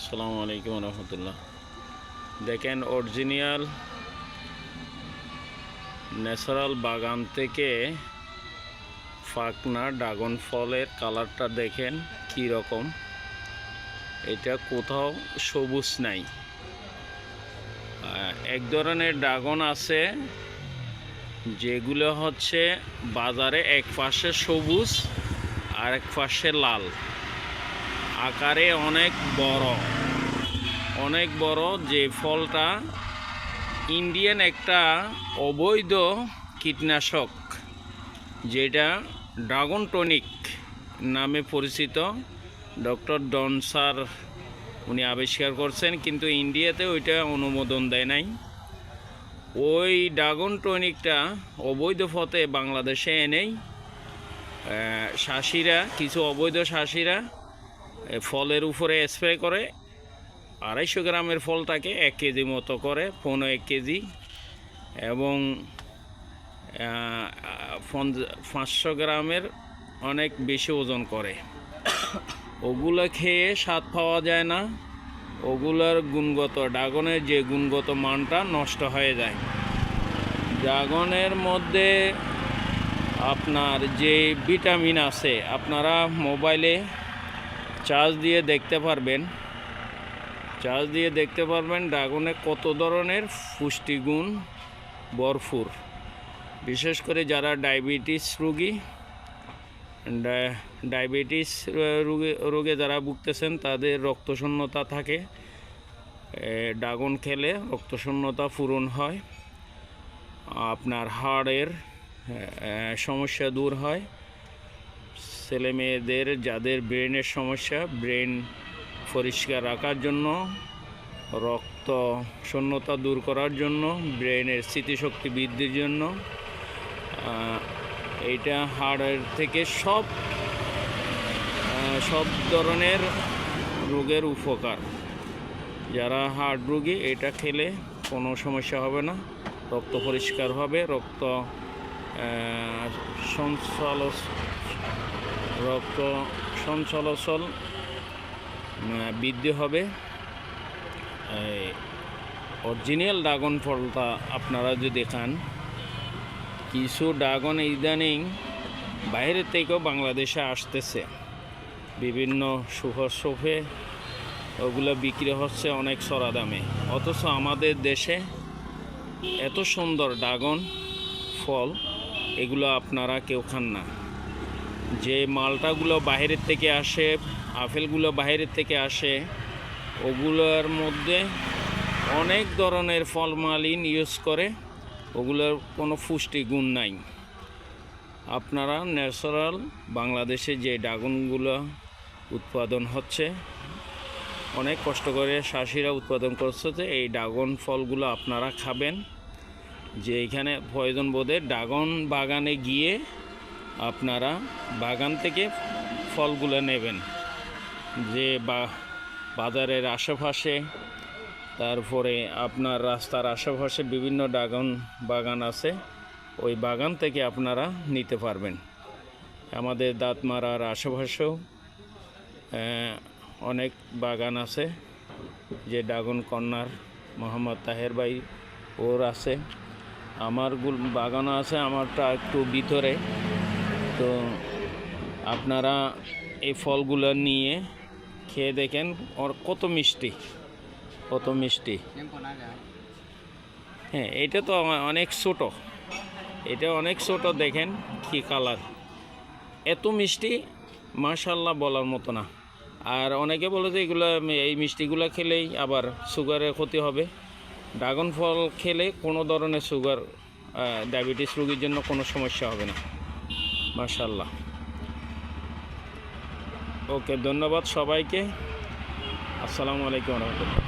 আসসালামু আলাইকুম রহমতুল্লাহ। দেখেন, অরিজিনাল ন্যাচারাল বাগান থেকে ফাকনা ড্রাগন ফলের কালারটা দেখেন কি রকম। এটা কোথাও সবুজ নাই। এক ধরনের ড্রাগন আছে যেগুলো হচ্ছে বাজারে এক পাশে সবুজ আর এক পাশে লাল, আকারে অনেক বড়। যে ফলটা ইন্ডিয়ান একটা অবৈধ কীটনাশক, যেটা ড্রাগন টনিক নামে পরিচিত, ডক্টর ডন স্যার উনি আবিষ্কার করছেন, কিন্তু ইন্ডিয়াতে ওইটা অনুমোদন দেয় নাই। ওই ড্রাগন টনিকটা অবৈধ পথে বাংলাদেশে এনেই কিছু অবৈধ শাসিরা ফলের উপরে স্প্রে করে। 250 গ্রামের ফলটাকে 1 কেজি মতো করে, 1 কেজি, এবং 500 গ্রামের অনেক বেশি ওজন করে। ওগুলো খেয়ে স্বাদ পাওয়া যায় না। ওগুলোর ড্রাগনের যে গুণগত মানটা নষ্ট হয়ে যায়। ড্রাগনের মধ্যে আপনার যে ভিটামিন আছে, আপনারা মোবাইলে চার্জ দিয়ে দেখতে পারবেন ড্রাগনে কত ধরনের পুষ্টিগুণ ভরপুর। বিশেষ করে যারা ডায়াবেটিস রোগে যারা ভুগতেছেন, তাদের রক্তশূন্যতা থাকে, ড্রাগন খেলে রক্তশূন্যতা পূরণ হয়, আপনার হাড়ের সমস্যা দূর হয়। ছেলে মেয়েদের যাদের ব্রেনের সমস্যা, ব্রেন পরিষ্কার রাখার জন্য, রক্ত শূন্যতা দূর করার জন্য, ব্রেনের স্মৃতিশক্তি বৃদ্ধির জন্য, এইটা হাড়ের থেকে সব ধরনের রোগের উপকার। যারা হার্ট রোগী, এটা খেলে কোনো সমস্যা হবে না, রক্ত পরিষ্কার হবে, রক্ত সঞ্চালন বৃদ্ধি হবে। অরিজিনাল ড্রাগন ফলটা আপনারা যদি খান, কিছু ড্রাগন ইদানিং বাইরে থেকেও বাংলাদেশে আসতেছে, বিভিন্ন সুপার শপে ওগুলো বিক্রি হচ্ছে অনেক চড়া দামে। অথচ আমাদের দেশে এত সুন্দর ড্রাগন ফল, এগুলো আপনারা কেউ খান না। যে মালটাগুলো বাইরের থেকে আসে, আপেলগুলো বাইরের থেকে আসে, ওগুলোর মধ্যে অনেক ধরনের ফলমালিন ইউজ করে, ওগুলোর কোনো পুষ্টিগুণ নাই। আপনারা ন্যাচারাল বাংলাদেশে যে ড্রাগনগুলো উৎপাদন হচ্ছে, অনেক কষ্ট করে চাষিরা উৎপাদন করছে, এই ড্রাগন ফলগুলো আপনারা খাবেন। যে এখানে প্রয়োজন বোধে ড্রাগন বাগানে গিয়ে আপনারা বাগান থেকে ফলগুলো নেবেন। যে বাজারের আশেপাশে, তারপরে আপনার রাস্তার আশেপাশে বিভিন্ন ড্রাগন বাগান আছে, ওই বাগান থেকে আপনারা নিতে পারবেন। আমাদের দাঁতমারার আশেপাশেও অনেক বাগান আছে, যে ড্রাগন কর্নার মোহাম্মদ তাহের ভাই ওর আছে, আমার বাগানও আছে, আমারটা একটু ভিতরে। তো আপনারা এই ফলগুলো নিয়ে খেয়ে দেখেন ওর কত মিষ্টি। হ্যাঁ, এটা তো অনেক ছোট, দেখেন কি কালার, এত মিষ্টি, মাশাআল্লাহ বলার মতো না। আর অনেকে বলে যে এই মিষ্টিগুলো খেলেই আবার সুগারের ক্ষতি হবে। ড্রাগন ফল খেলে কোনো ধরনের ডায়াবেটিস রোগীর জন্য কোনো সমস্যা হবে না, মাশাআল্লাহ। ওকে, ধন্যবাদ সবাইকে। আসসালামু আলাইকুম রহমতুল্লাহ।